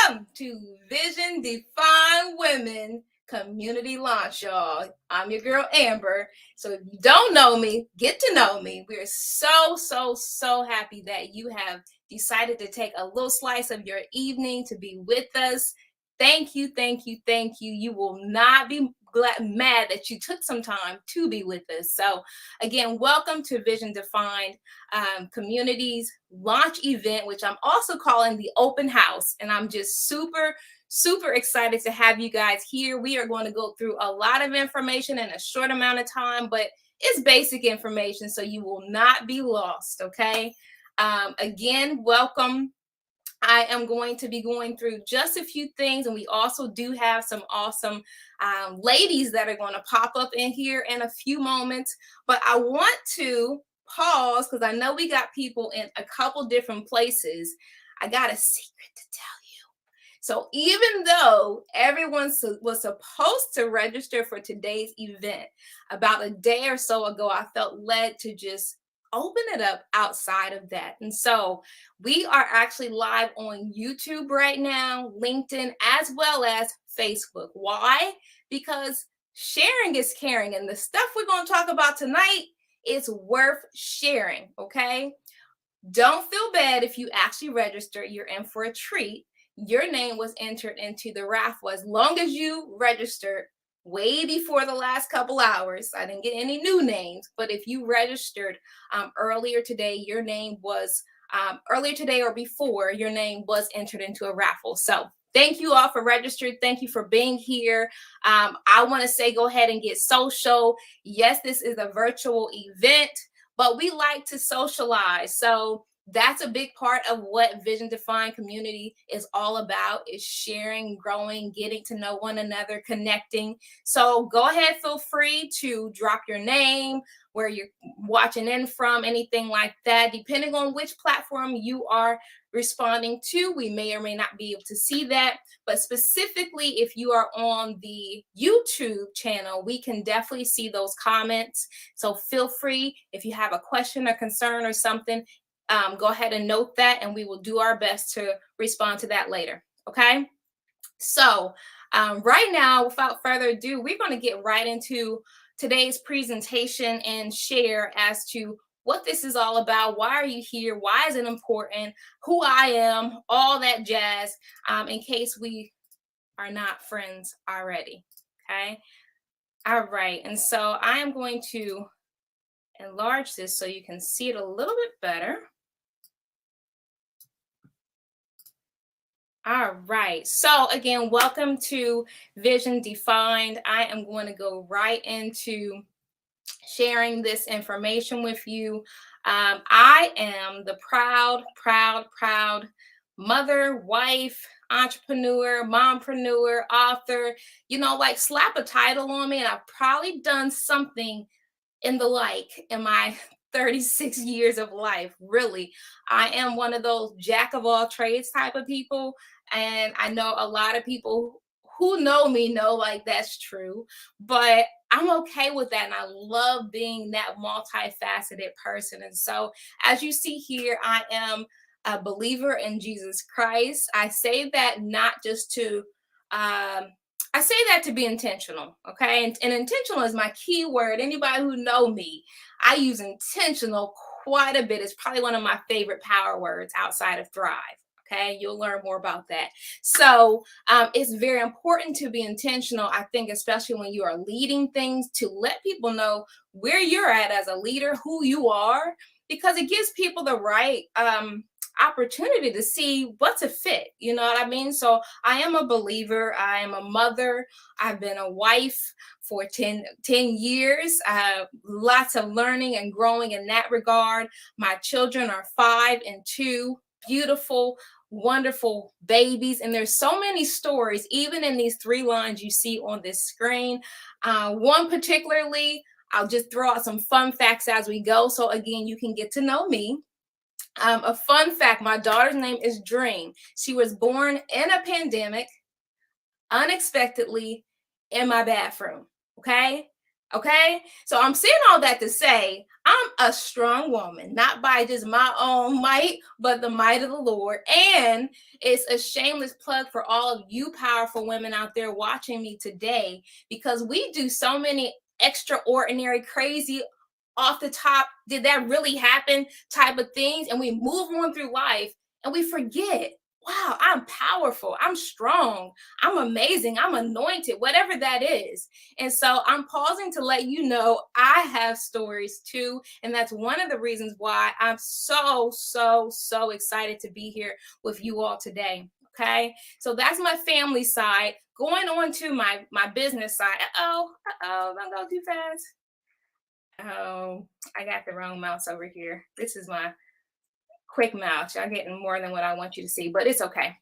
Welcome to Vision Defined Women Community Launch, y'all. I'm your girl, Amber. So if you don't know me, get to know me. We're so happy that you have decided to take a little slice of your evening to be with us. Thank you. You will not be mad that you took some time to be with us. So again, welcome to Vision Defined Communities launch event, which I'm also calling the open house. And I'm just super excited to have you guys here. We are going to go through a lot of information in a short amount of time, but it's basic information, so you will not be lost. Okay. Again, welcome. I am going to be going through just a few things, and we also do have some awesome ladies that are going to pop up in here in a few moments. But I want to pause because I know we got people in a couple different places. I got a secret to tell you. So even though everyone was supposed to register for today's event, about a day or so ago, I felt led to just open it up outside of that. And so we are actually live on YouTube right now, LinkedIn, as well as Facebook. Why? Because sharing is caring. And the stuff we're going to talk about tonight is worth sharing, okay? Don't feel bad if you actually register. You're in for a treat. Your name was entered into the raffle as long as you registered way before the last couple hours. I didn't get any new names, but if you registered earlier today, your name was earlier today or before, your name was entered into a raffle. So thank you all for registering. Thank you for being here. I want to say go ahead and get social. Yes, this is a virtual event, but we like to socialize. So that's a big part of what Vision Defined Community is all about, is sharing, growing, getting to know one another, connecting. So go ahead, feel free to drop your name, where you're watching in from, anything like that. Depending on which platform you are responding to, we may or may not be able to see that. But specifically, if you are on the YouTube channel, we can definitely see those comments. So feel free, if you have a question or concern or something, go ahead and note that, and we will do our best to respond to that later. Okay. So, right now, without further ado, we're going to get right into today's presentation and share as to what this is all about. Why are you here? Why is it important? Who I am, all that jazz, in case we are not friends already. Okay. All right. And so I am going to enlarge this so you can see it a little bit better. All right. So again, welcome to Vision Defined. I am going to go right into sharing this information with you. I am the proud mother, wife, entrepreneur, mompreneur, author. Like slap a title on me, and I've probably done something in the like in my 36 years of life. Really, I am one of those jack of all trades type of people, and I know a lot of people who know me know like that's true, but I'm okay with that, and I love being that multifaceted person. And so as you see here, I am a believer in Jesus Christ. I say that not just to I say that to be intentional, okay? And intentional is my key word. Anybody who know me, I use intentional quite a bit. It's probably one of my favorite power words outside of thrive. Okay, you'll learn more about that. So it's very important to be intentional. I think, especially when you are leading things, to let people know where you're at as a leader, who you are, because it gives people the right opportunity to see what's a fit. You know what I mean? So I am a believer. I am a mother. I've been a wife for 10 years. Lots of learning and growing in that regard. My children are 5 and 2, beautiful, wonderful babies. And there's so many stories, even in these 3 lines you see on this screen. One particularly, I'll just throw out some fun facts as we go. So again, you can get to know me. A fun fact, my daughter's name is Dream. She was born in a pandemic, unexpectedly, in my bathroom. Okay. Okay. So I'm saying all that to say I'm a strong woman, not by just my own might, but the might of the Lord. And it's a shameless plug for all of you powerful women out there watching me today, because we do so many extraordinary, crazy, off the top, did that really happen type of things. And we move on through life and we forget, wow, I'm powerful, I'm strong, I'm amazing, I'm anointed, whatever that is. And so I'm pausing to let you know I have stories too. And that's one of the reasons why I'm so excited to be here with you all today. Okay. So that's my family side. Going on to my business side. Don't go too fast. Oh, I got the wrong mouse over here. This is my quick mouse. Y'all getting more than what I want you to see, but it's okay.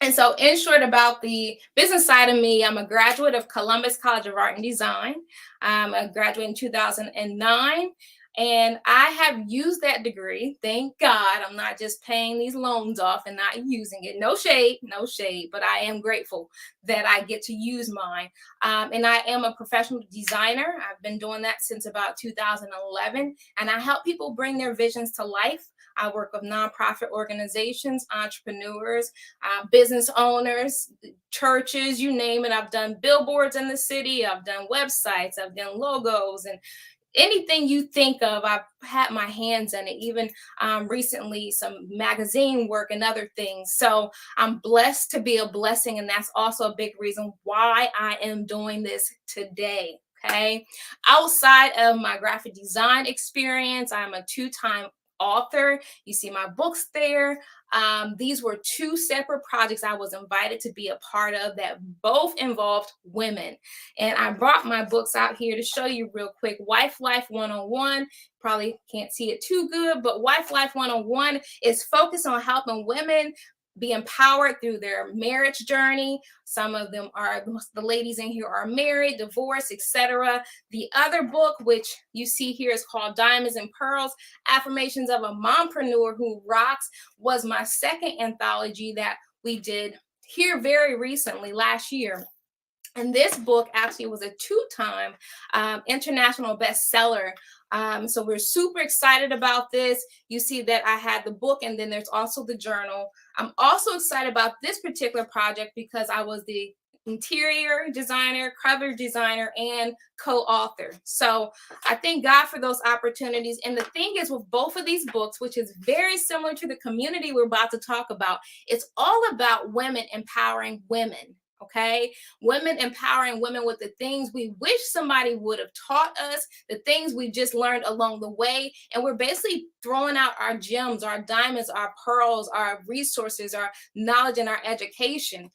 And so, in short, about the business side of me, I'm a graduate of Columbus College of Art and Design. I'm a graduate in 2009. And I have used that degree. Thank God I'm not just paying these loans off and not using it. No shade, no shade, but I am grateful that I get to use mine. And I am a professional designer. I've been doing that since about 2011. And I help people bring their visions to life. I work with nonprofit organizations, entrepreneurs, business owners, churches, you name it. I've done billboards in the city. I've done websites. I've done logos, and anything you think of, I've had my hands in it. Even recently, some magazine work and other things. So I'm blessed to be a blessing. And that's also a big reason why I am doing this today. Okay. Outside of my graphic design experience, I'm a 2-time author. You see my books there. These were two separate projects I was invited to be a part of that both involved women. And I brought my books out here to show you real quick. Wife Life 101. Probably can't see it too good, but Wife Life 101 is focused on helping women be empowered through their marriage journey. Some of them are, the ladies in here are married, divorced, etc. The other book, which you see here, is called Diamonds and Pearls, Affirmations of a Mompreneur Who Rocks, was my second anthology that we did here very recently, last year. And this book actually was a two-time international bestseller. So we're super excited about this. You see that I had the book, and then there's also the journal. I'm also excited about this particular project because I was the interior designer, cover designer, and co-author. So I thank God for those opportunities. And the thing is, with both of these books, which is very similar to the community we're about to talk about, it's all about women empowering women. Okay, women empowering women with the things we wish somebody would have taught us, the things we just learned along the way. And we're basically throwing out our gems, our diamonds, our pearls, our resources, our knowledge, and our education.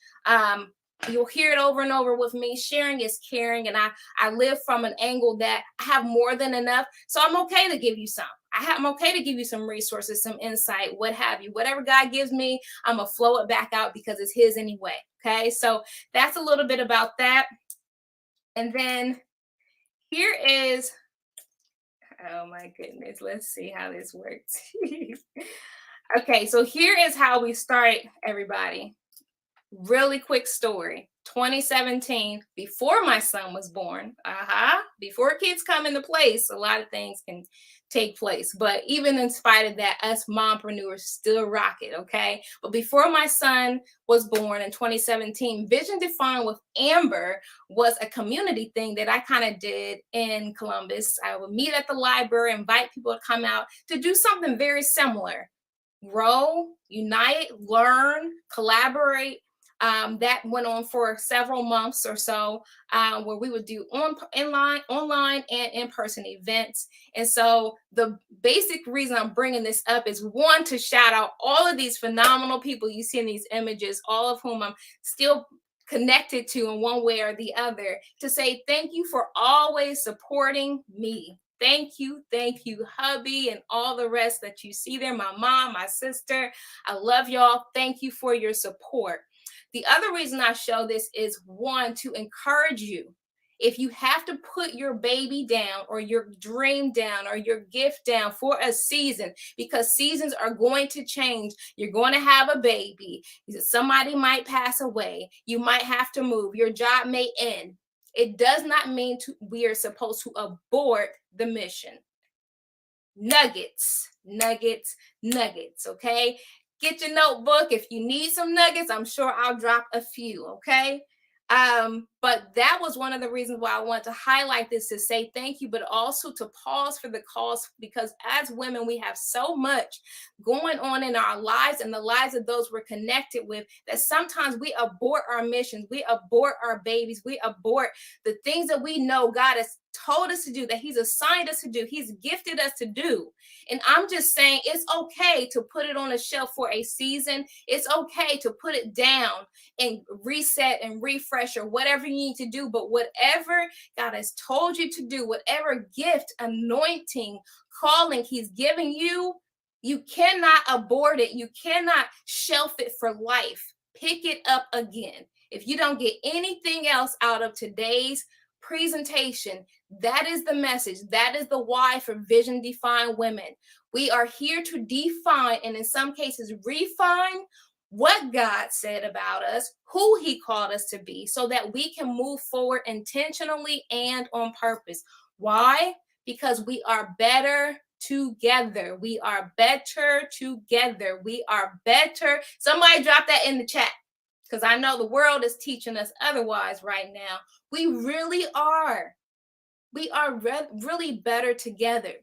You'll hear it over and over with me. Sharing is caring. And I live from an angle that I have more than enough. So I'm okay to give you some. I'm okay to give you some resources, some insight, what have you. Whatever God gives me, I'm going to flow it back out because it's his anyway. Okay, so that's a little bit about that. And then here is, oh my goodness, let's see how this works. Okay, so here is how we start, everybody. Really quick story. 2017, before my son was born, before kids come into place, a lot of things can take place. But even in spite of that, us mompreneurs still rock it, okay? But before my son was born in 2017, Vision Defined with Amber was a community thing that I kind of did in Columbus. I would meet at the library, invite people to come out to do something very similar. Grow, unite, learn, collaborate. That went on for several months or so, where we would do online and in-person events. And so the basic reason I'm bringing this up is, one, to shout out all of these phenomenal people you see in these images, all of whom I'm still connected to in one way or the other, to say thank you for always supporting me. Thank you, hubby, and all the rest that you see there. My mom, my sister, I love y'all. Thank you for your support. The other reason I show this is, one, to encourage you. If you have to put your baby down or your dream down or your gift down for a season, because seasons are going to change. You're going to have a baby. Somebody might pass away. You might have to move. Your job may end. It does not mean we are supposed to abort the mission. Nuggets, okay? Get your notebook. If you need some nuggets, I'm sure I'll drop a few, okay? But that was one of the reasons why I wanted to highlight this, to say thank you, but also to pause for the cause, because as women, we have so much going on in our lives and the lives of those we're connected with, that sometimes we abort our missions, we abort our babies, we abort the things that we know God has told us to do, that he's assigned us to do, he's gifted us to do. And I'm just saying, it's okay to put it on a shelf for a season. It's okay to put it down and reset and refresh or whatever you need to do. But whatever God has told you to do, whatever gift, anointing, calling he's giving you, you cannot abort it. You cannot shelf it for life. Pick it up again. If you don't get anything else out of today's presentation, that is the message. That is the why for Vision Defined Women. We are here to define, and in some cases refine, what God said about us, who he called us to be, so that we can move forward intentionally and on purpose. Why? Because we are better together. We are better together. We are better. Somebody drop that in the chat, because I know the world is teaching us otherwise right now. We really are. We are really better together.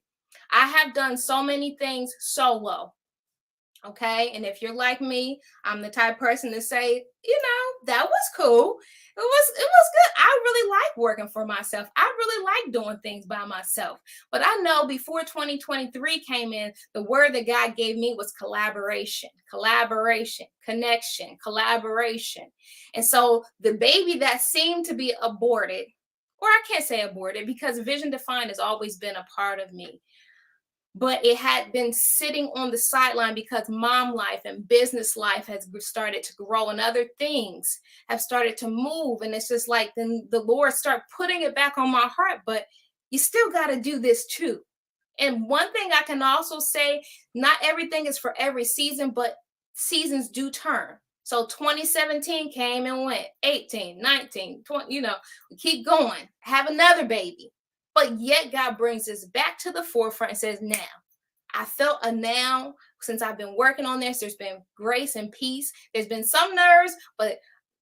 I have done so many things solo. Okay. And if you're like me, I'm the type of person to say, that was cool. It was good. I really like working for myself. I really like doing things by myself. But I know before 2023 came in, the word that God gave me was collaboration, connection, collaboration. And so the baby that seemed to be aborted, or I can't say aborted because Vision Defined has always been a part of me, but it had been sitting on the sideline because mom life and business life has started to grow and other things have started to move. And it's just like then the Lord start putting it back on my heart, but you still got to do this too. And one thing I can also say, not everything is for every season, but seasons do turn. So 2017 came and went, 18, 19, 20, we keep going, have another baby. But yet God brings us back to the forefront and says, now, I felt a now since I've been working on this. There's been grace and peace. There's been some nerves, but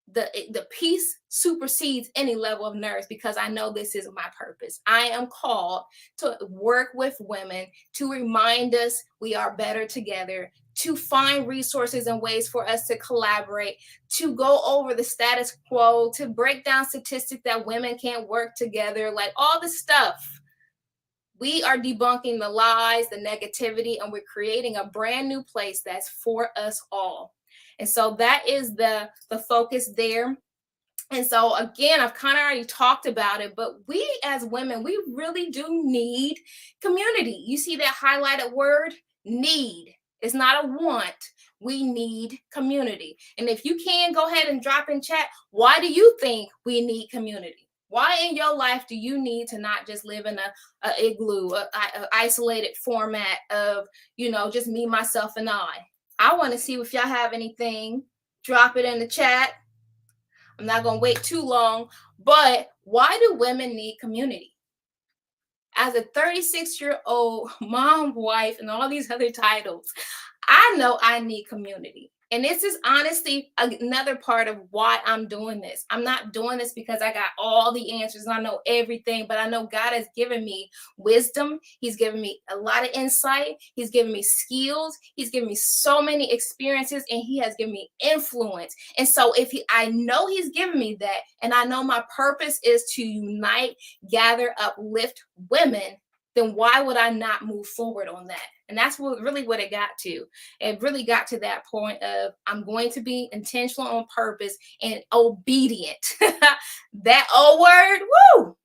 the peace supersedes any level of nerves because I know this is my purpose. I am called to work with women to remind us we are better together, to find resources and ways for us to collaborate, to go over the status quo, to break down statistics that women can't work together, like all the stuff. We are debunking the lies, the negativity, and we're creating a brand new place that's for us all. And so that is the focus there. And so again, I've kind of already talked about it, but we as women, we really do need community. You see that highlighted word, need. It's not a want. We need community. And if you can, go ahead and drop in chat, why do you think we need community? Why in your life do you need to not just live in a igloo, a isolated format of, just me, myself, and I want to see if y'all have anything. Drop it in the chat. I'm not going to wait too long, but why do women need community? As a 36-year-old mom, wife, and all these other titles, I know I need community. And this is honestly another part of why I'm doing this. I'm not doing this because I got all the answers and I know everything, but I know God has given me wisdom. He's given me a lot of insight. He's given me skills. He's given me so many experiences, and he has given me influence. And so I know he's given me that, and I know my purpose is to unite, gather, uplift women, then why would I not move forward on that? And that's what it got to. It really got to that point of I'm going to be intentional on purpose and obedient. That old word, woo!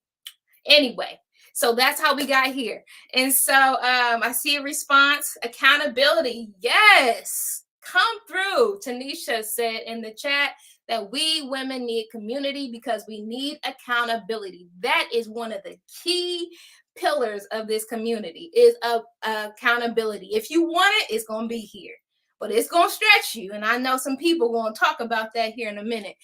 Anyway, so that's how we got here. And so I see a response, accountability. Yes, come through. Tanisha said in the chat that we women need community because we need accountability. That is one of the key pillars of this community is accountability. If you want it, it's going to be here, but it's going to stretch you. And I know some people are going to talk about that here in a minute.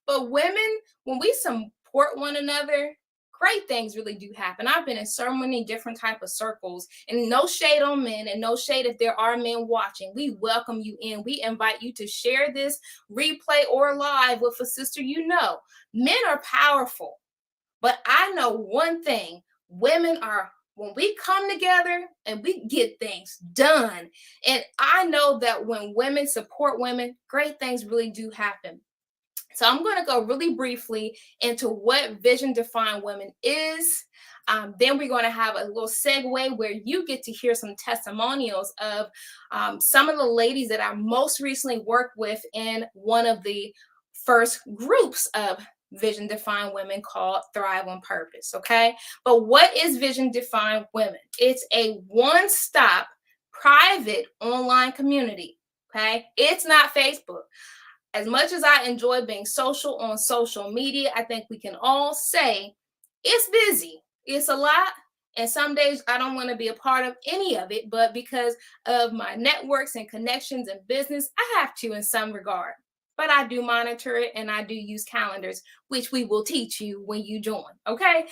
But women, when we support one another, great things really do happen. I've been in so many different type of circles, and no shade on men and no shade if there are men watching. We welcome you in. We invite you to share this replay or live with a sister you know. Men are powerful. But I know one thing, women are, when we come together and we get things done. And I know that when women support women, great things really do happen. So I'm going to go really briefly into what Vision Defined Women is. Then we're going to have a little segue where you get to hear some testimonials of some of the ladies that I most recently worked with in one of the first groups of Vision Defined Women called Thrive on Purpose. Okay. But what is Vision Defined Women? It's a one-stop private online community. Okay. It's not Facebook. As much as I enjoy being social on social media, I think we can all say it's busy. It's a lot. And some days I don't want to be a part of any of it, but because of my networks and connections and business, I have to in some regard. But I do monitor it and I do use calendars, which we will teach you when you join. Okay.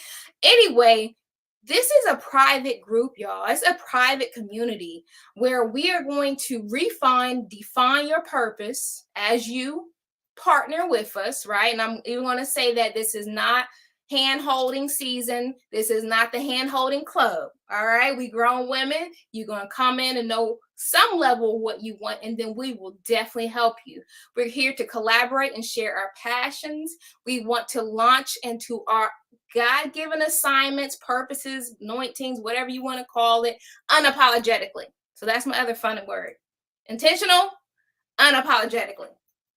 Anyway, this is a private group, y'all. It's a private community where we are going to define your purpose as you partner with us, right? And I'm even going to say that this is not hand holding season. This is not the hand holding club. All right. We grown women. You're going to come in and know some level of what you want, and then we will definitely help you. We're here to collaborate and share our passions. We want to launch into our God-given assignments, purposes, anointings, whatever you want to call it, unapologetically. So that's my other fun word. Intentional, unapologetically.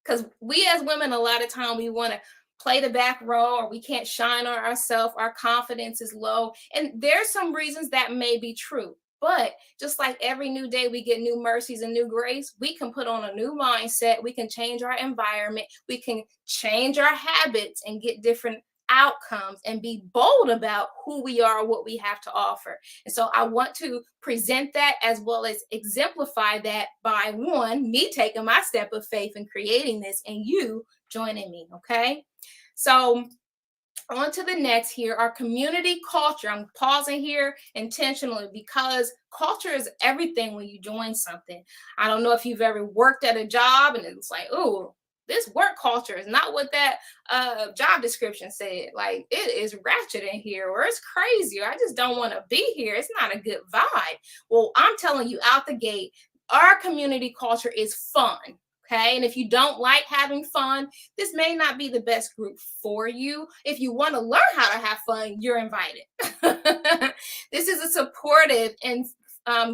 Because we as women, a lot of time we want to play the back row, or we can't shine on ourselves. Our confidence is low. And there's some reasons that may be true. But just like every new day, we get new mercies and new grace. We can put on a new mindset. We can change our environment. We can change our habits and get different outcomes and be bold about who we are, what we have to offer. And so I want to present that as well as exemplify that by one, me taking my step of faith and creating this, and you joining me. Okay. So on to the next here, our community culture. I'm pausing here intentionally because culture is everything when you join something. I don't know if you've ever worked at a job and it's like, oh, this work culture is not what that job description said. Like, it is ratchet in here, or it's crazy, or I just don't want to be here. It's not a good vibe. Well, I'm telling you out the gate, our community culture is fun. Okay. And if you don't like having fun, this may not be the best group for you. If you want to learn how to have fun, you're invited. This is a supportive and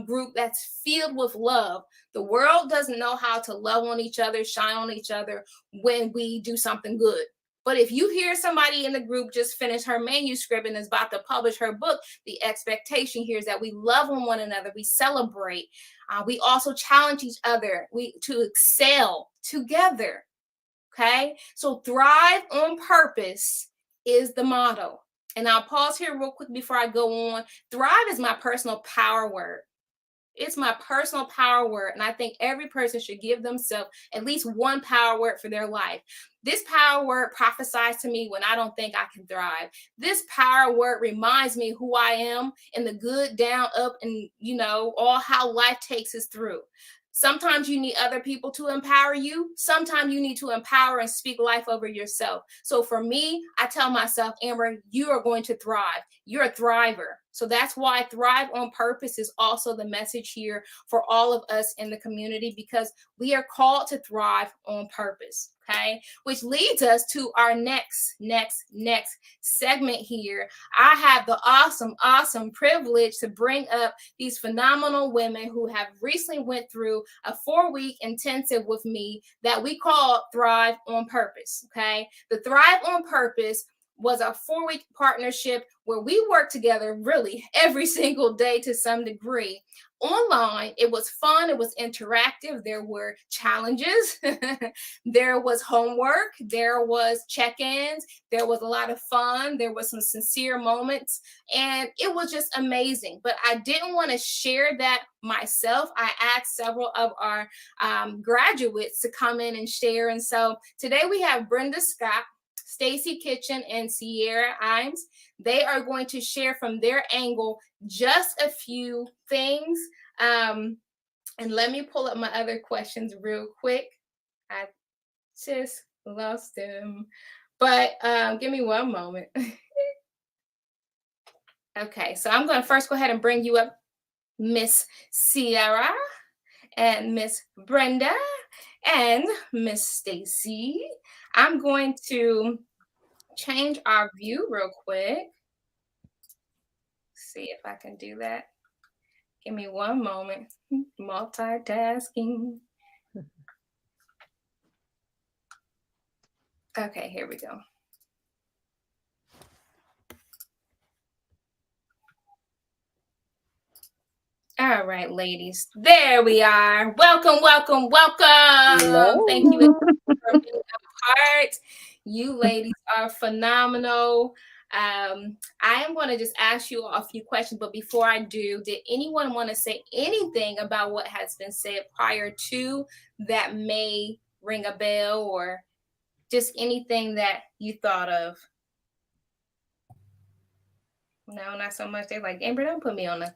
group that's filled with love. The world doesn't know how to love on each other, shine on each other when we do something good. But if you hear somebody in the group just finish her manuscript and is about to publish her book, the expectation here is that we love on one another, we celebrate, we also challenge each other to excel together. Okay, so thrive on purpose is the motto. And I'll pause here real quick before I go on. Thrive is my personal power word. It's my personal power word. And I think every person should give themselves at least one power word for their life. This power word prophesies to me when I don't think I can thrive. This power word reminds me who I am in the good, down, up, and, all how life takes us through. Sometimes you need other people to empower you. Sometimes you need to empower and speak life over yourself. So for me, I tell myself, Amber, you are going to thrive. You're a thriver. So that's why thrive on purpose is also the message here for all of us in the community, because we are called to thrive on purpose. Okay, which leads us to our next segment here. I have the awesome privilege to bring up these phenomenal women who have recently went through a 4-week intensive with me that we call Thrive on Purpose. Okay, the Thrive on Purpose was a 4-week partnership where we worked together really every single day to some degree. Online, it was fun, it was interactive, there were challenges, there was homework, there was check-ins, there was a lot of fun, there was some sincere moments, and it was just amazing. But I didn't want to share that myself. I asked several of our graduates to come in and share, and so today we have Brenda Scott, Stacy Kitchen, and Sierra Imes. They are going to share from their angle just a few things. And let me pull up my other questions real quick. I just lost them. But give me one moment. Okay, so I'm going to first go ahead and bring you up Miss Sierra and Miss Brenda and Miss Stacy. I'm going to change our view real quick. See if I can do that. Give me one moment. Multitasking. Okay, here we go. All right, ladies. There we are. Welcome. Hello. Thank you for being a part. You ladies are phenomenal. I am going to just ask you a few questions, but before I do, did anyone want to say anything about what has been said prior to that may ring a bell, or just anything that you thought of? No, not so much. They're like, Amber, don't put me on the.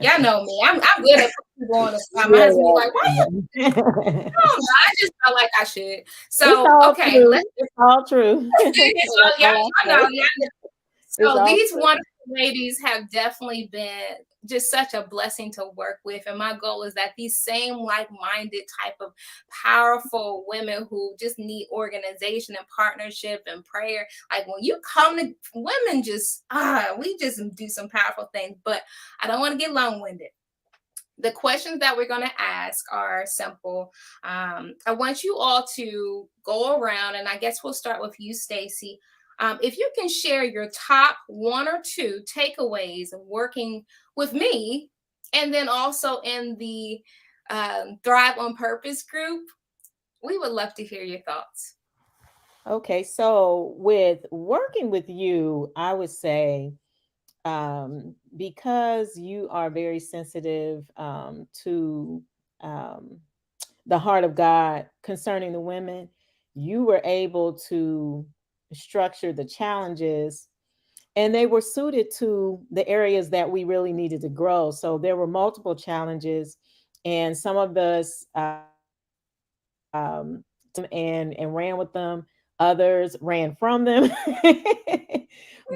Y'all know me. I'm good at putting people on the spot. My Really husband be like, "Why you?" awesome. I don't know. I just felt like I should. It's So all okay, true. let's. It's all true. So That's yeah, all I I know. say. Yeah, It's so all these true. wonderful ladies have definitely been just such a blessing to work with. And my goal is that these same like-minded type of powerful women who just need organization and partnership and prayer. Like when you come to women, just we just do some powerful things. But I don't want to get long-winded. The questions that we're going to ask are simple. I want you all to go around, and I guess we'll start with you, Stacy. If you can share your top one or two takeaways of working with me, and then also in the Thrive on Purpose group, we would love to hear your thoughts. Okay, so with working with you, I would say because you are very sensitive to um, the heart of God concerning the women, you were able to structure the challenges and they were suited to the areas that we really needed to grow. So there were multiple challenges, and some of us and ran with them. Others ran from them.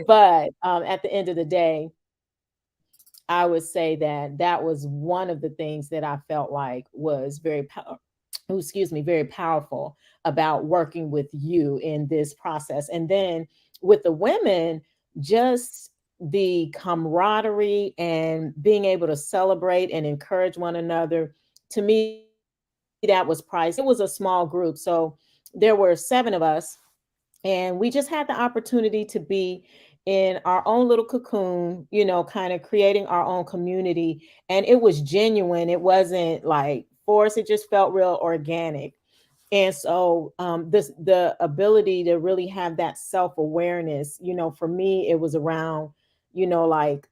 But at the end of the day, I would say that that was one of the things that I felt like was very powerful about working with you in this process. And then with the women, just the camaraderie and being able to celebrate and encourage one another, to me, that was priceless. And it was a small group. So there were 7 of us, and we just had the opportunity to be in our own little cocoon, kind of creating our own community. And it was genuine. It wasn't like forced. It just felt real organic. And so the ability to really have that self-awareness, for me, it was around, like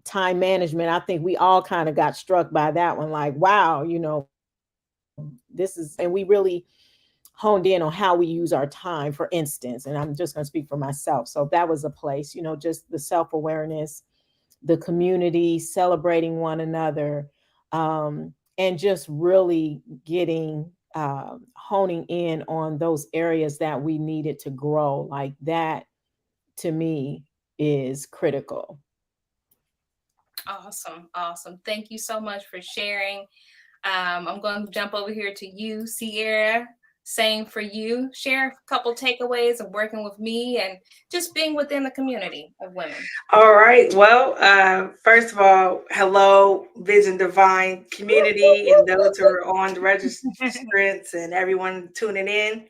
time management. I think we all kind of got struck by that one, like, wow, this is, and we really honed in on how we use our time, for instance. And I'm just going to speak for myself. So that was a place, just the self-awareness, the community, celebrating one another, and just really getting honing in on those areas that we needed to grow. Like that, to me, is critical. Awesome, awesome. Thank you so much for sharing. I'm going to jump over here to you, Sierra. Same for you. Share a couple takeaways of working with me and just being within the community of women. All right. Well, first of all, hello, Vision Divine community, and those who are on the registrants and everyone tuning in.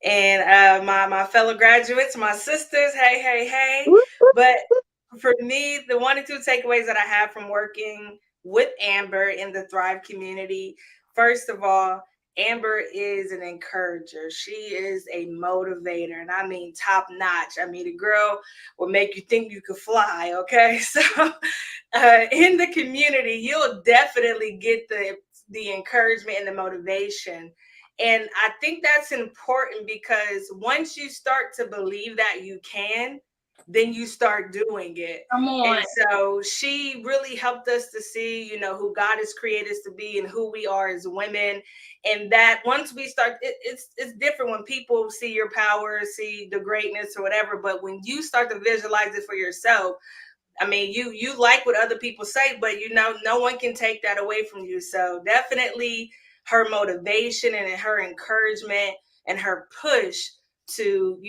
And my fellow graduates, my sisters, hey, hey, hey. But for me, the one or two takeaways that I have from working with Amber in the Thrive community, first of all, Amber is an encourager. She is a motivator, and I mean top notch. I mean, the girl will make you think you could fly. Okay, so in the community, you'll definitely get the encouragement and the motivation. And I think that's important because once you start to believe that you can, then you start doing it. Come on. And so she really helped us to see, who God has created us to be and who we are as women. And that once we start, it's different when people see your power, see the greatness or whatever. But when you start to visualize it for yourself, I mean, you like what other people say, but no one can take that away from you. So definitely her motivation and her encouragement and her push to,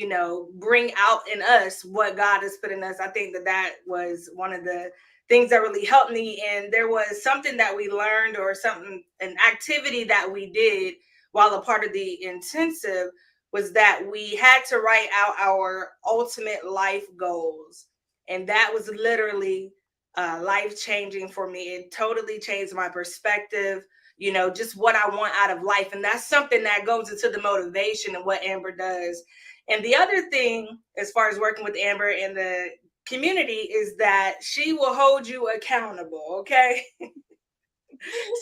bring out in us what God has put in us. I think that was one of the things that really helped me. And there was something that we learned or an activity that we did while a part of the intensive was that we had to write out our ultimate life goals, and that was literally life changing for me. It totally changed my perspective, just what I want out of life. And that's something that goes into the motivation and what Amber does. And the other thing, as far as working with Amber in the community, is that she will hold you accountable. Okay.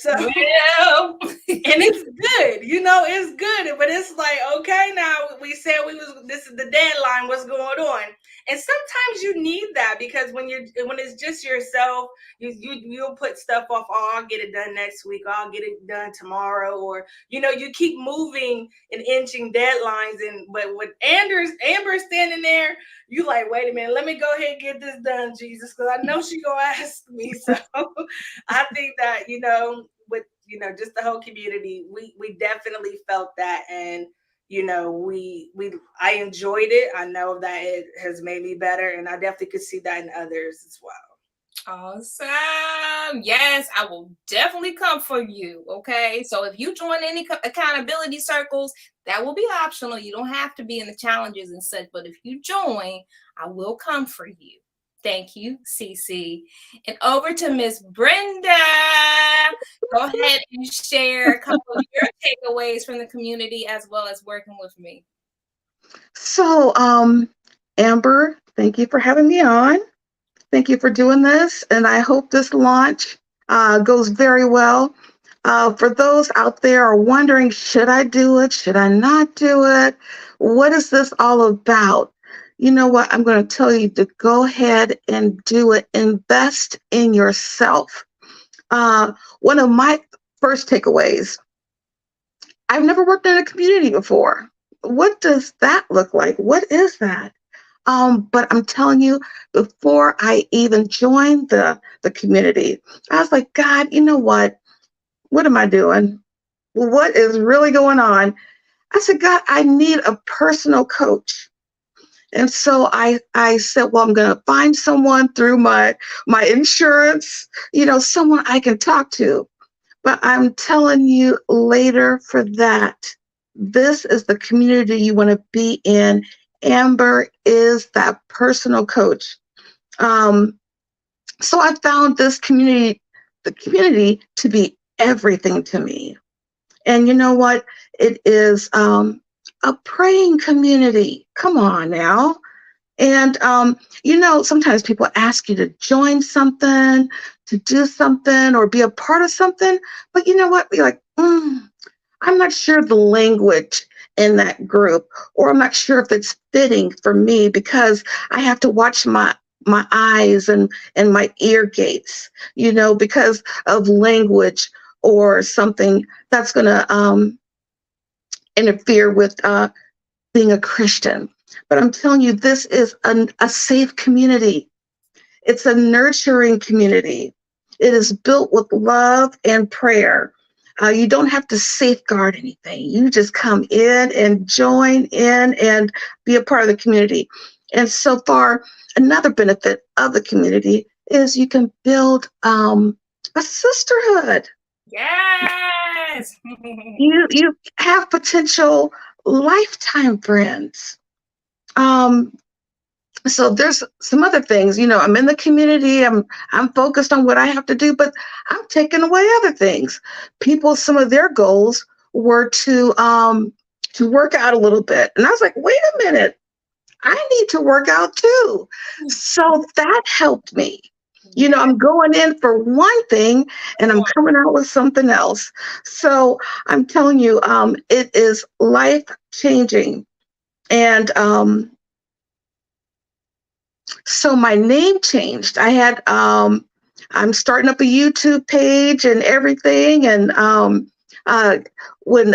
So, Well, and it's good, it's good, but it's like, okay, now we said this is the deadline, what's going on? And sometimes you need that, because when it's just yourself, you'll put stuff off. Oh, I'll get it done next week. I'll get it done tomorrow. Or, you keep moving and inching deadlines. But with Amber standing there, you like, wait a minute, let me go ahead and get this done, Jesus, because I know she gonna ask me. So I think that, with just the whole community, we definitely felt that. And I enjoyed it. I know that it has made me better, and I definitely could see that in others as well. Awesome. Yes, I will definitely come for you. Okay. So if you join any accountability circles, that will be optional. You don't have to be in the challenges and such. But if you join, I will come for you. Thank you, Cece. And over to Miss Brenda. Go ahead and share a couple of your takeaways from the community as well as working with me. So, Amber, thank you for having me on. Thank you for doing this, and I hope this launch goes very well. For those out there are wondering, should I do it? Should I not do it? What is this all about? You know what? I'm going to tell you to go ahead and do it. Invest in yourself. One of my first takeaways, I've never worked in a community before. What does that look like? What is that? But I'm telling you, before I even joined the community, I was like, God, you know what? What am I doing? What is really going on? I said, God, I need a personal coach. And so I said, well, I'm going to find someone through my insurance, someone I can talk to. But I'm telling you later for that, this is the community you want to be in. Amber is that personal coach. So I found the community to be everything to me. And you know what? It is a praying community. Come on now. And, sometimes people ask you to join something, to do something, or be a part of something. But you know what? Be like, I'm not sure the language in that group, or I'm not sure if it's fitting for me, because I have to watch my eyes and my ear gates, because of language or something that's going to interfere with being a Christian. But I'm telling you, this is a safe community. It's a nurturing community. It is built with love and prayer. You don't have to safeguard anything. You just come in and join in and be a part of the community. And so far, another benefit of the community is you can build a sisterhood. Yes. You have potential lifetime friends. So there's some other things, I'm in the community, I'm focused on what I have to do, but I'm taking away other things. Some of their goals were to work out a little bit. And I was like, wait a minute, I need to work out too. So that helped me. I'm going in for one thing and I'm coming out with something else. So I'm telling you, it is life changing. And so my name changed. I'm starting up a YouTube page and everything. And when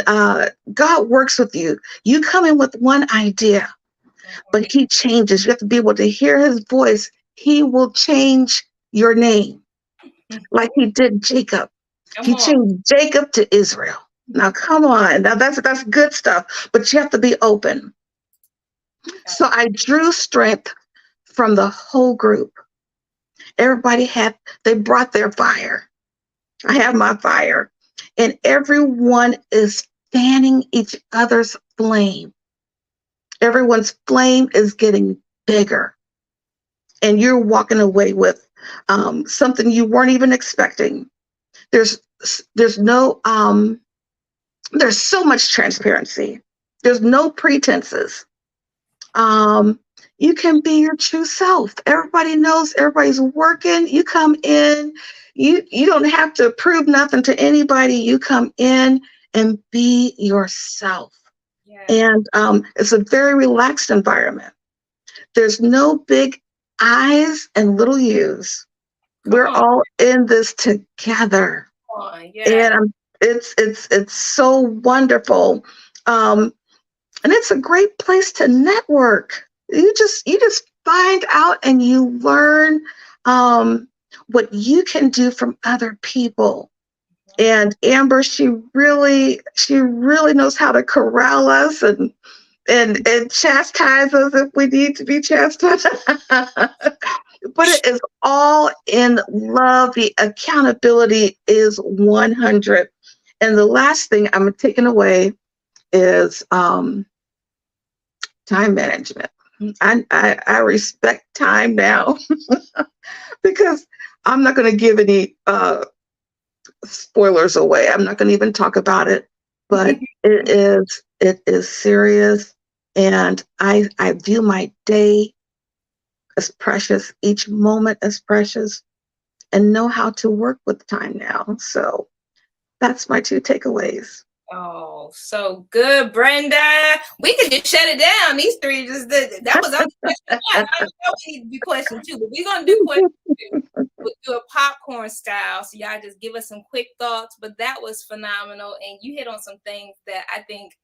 God works with you, you come in with one idea, but he changes. You have to be able to hear his voice. He will change your name like he did Jacob. He changed Jacob to Israel. Now, come on. Now, that's good stuff, but you have to be open. So I drew strength from the whole group. Everybody they brought their fire. I have my fire. And everyone is fanning each other's flame. Everyone's flame is getting bigger. And you're walking away with something you weren't even expecting. There's no, there's so much transparency. There's no pretenses. You can be your true self. Everybody knows everybody's working. You come in, you don't have to prove nothing to anybody. You come in and be yourself. Yeah. And it's a very relaxed environment. There's no big I's and little U's. Come We're on, all in this together, come on. and Yeah. it's so wonderful. Um, and it's a great place to network. You just find out and you learn um, what you can do from other people. And Amber, she really knows how to corral us and chastise us if we need to be chastised. But it is all in love. The accountability is 100. And the last thing I'm taking away is time management. I respect time now because I'm not going to give any spoilers away. I'm not going to even talk about it, but it is serious, and I view my day as precious, each moment as precious, and know how to work with time now. So that's my two takeaways. Oh, so good, Brenda. We could just shut it down. These three just did that was only question one. I know we need to do question two, but we're gonna do question two. We'll do a popcorn style. So y'all just give us some quick thoughts. But that was phenomenal. And you hit on some things that I think,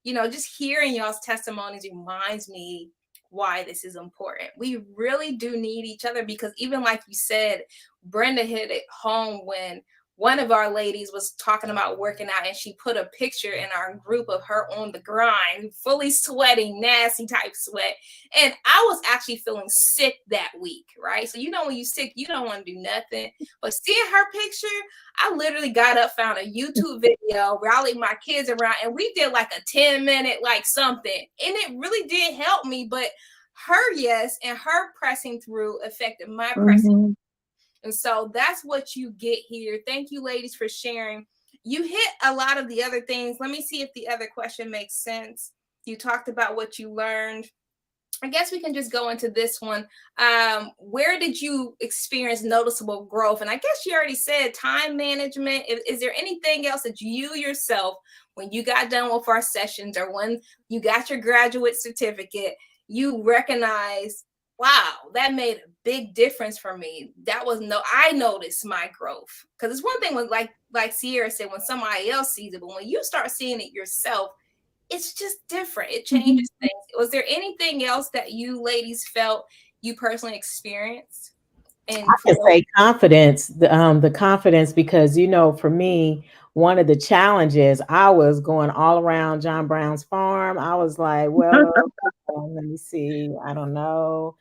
just hearing y'all's testimonies reminds me why this is important. We really do need each other because even like you said, Brenda hit it home when one of our ladies was talking about working out and she put a picture in our group of her on the grind, fully sweating, nasty type sweat. And I was actually feeling sick that week, right? So, when you're sick, you don't want to do nothing. But seeing her picture, I literally got up, found a YouTube video, rallied my kids around, and we did like a 10-minute, like something. And it really did help me. But her yes and her pressing through affected my pressing. Mm-hmm. And so that's what you get here. Thank you, ladies, for sharing. You hit a lot of the other things. Let me see if the other question makes sense. You talked about what you learned. I guess we can just go into this one. Where did you experience noticeable growth? And I guess you already said time management. Is there anything else that you yourself, when you got done with our sessions or when you got your graduate certificate, you recognized, wow, that made a big difference for me. I noticed my growth. Because it's one thing when like Sierra said, when somebody else sees it, but when you start seeing it yourself, it's just different. It changes things. Was there anything else that you ladies felt you personally experienced? And I can say confidence, the confidence, because for me, one of the challenges, I was going all around John Brown's farm. I was like, well, let me see, I don't know.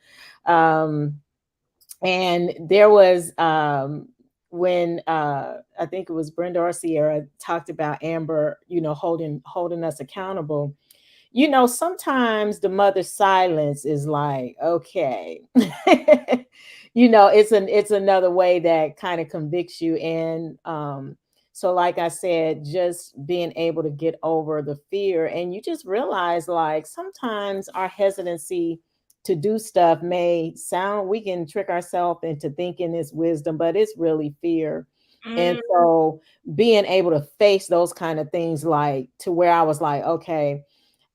And there was when I think it was Brenda or Sierra talked about Amber, holding us accountable. Sometimes the mother's silence is like, okay, it's another way that kind of convicts you. And so like I said, just being able to get over the fear, and you just realize like sometimes our hesitancy to do stuff we can trick ourselves into thinking it's wisdom, but it's really fear. And so being able to face those kind of things, like to where I was like, okay,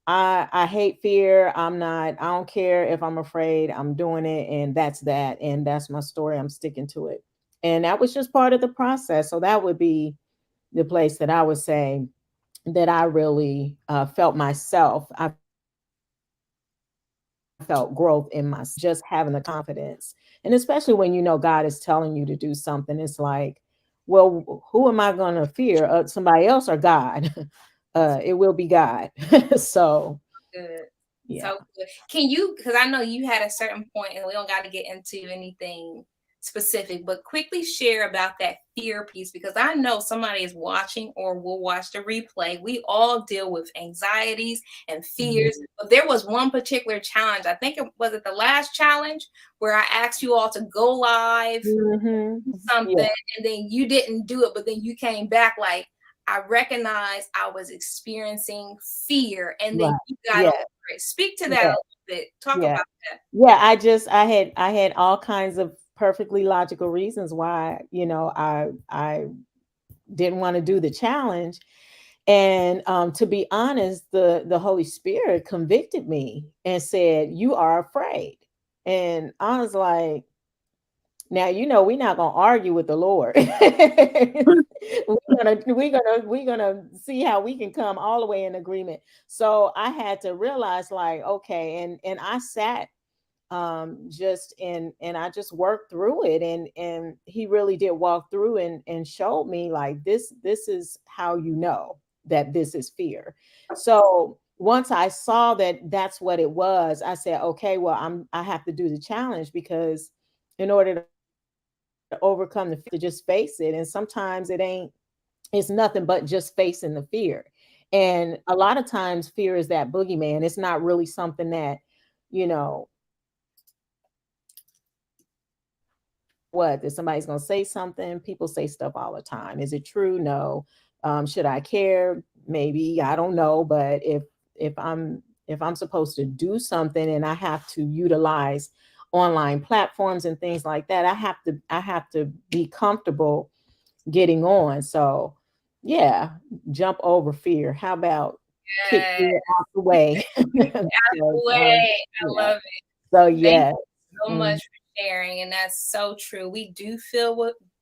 I hate fear. I don't care if I'm afraid, I'm doing it. And that's that. And that's my story. I'm sticking to it. And that was just part of the process. So that would be the place that I would say that I really felt myself. I felt growth in myself, just having the confidence. And especially when God is telling you to do something, it's like, well, who am I going to fear? Somebody else or God? It will be God. So good. yeah. So good. Can you, because I know you had a certain point and we don't got to get into anything specific, but quickly share about that fear piece, because I know somebody is watching or will watch the replay. We all deal with anxieties and fears, but there was one particular challenge. I think it was the last challenge where I asked you all to go live something, Yeah. and then you didn't do it, but then you came back like, I recognized I was experiencing fear, and then Right. you got Yeah. over it. Speak to that Yeah. a little bit. Talk Yeah. about that. Yeah. I had all kinds of perfectly logical reasons why, I didn't want to do the challenge. And to be honest, the Holy Spirit convicted me and said, "You are afraid." And I was like, now we're not gonna argue with the Lord. We're gonna see how we can come all the way in agreement. So I had to realize, like, okay, and I sat just and I just worked through it, and he really did walk through and showed me, like, this is how you know that this is fear. So once I saw that that's what it was, I said, okay, well, I have to do the challenge, because in order to overcome the fear, to just face it. And sometimes it's nothing but just facing the fear. And a lot of times fear is that boogeyman. It's not really something that, you know, what, that somebody's going to say something. People say stuff all the time. Is it true? No. Should I care? Maybe. I don't know. But if I'm supposed to do something and I have to utilize online platforms and things like that, I have to be comfortable getting on. So yeah, jump over fear. How about kick Yeah, fear out the way? Because, way. I yeah. love it. So Thank yeah. you so Mm, much for sharing, and that's so true. We do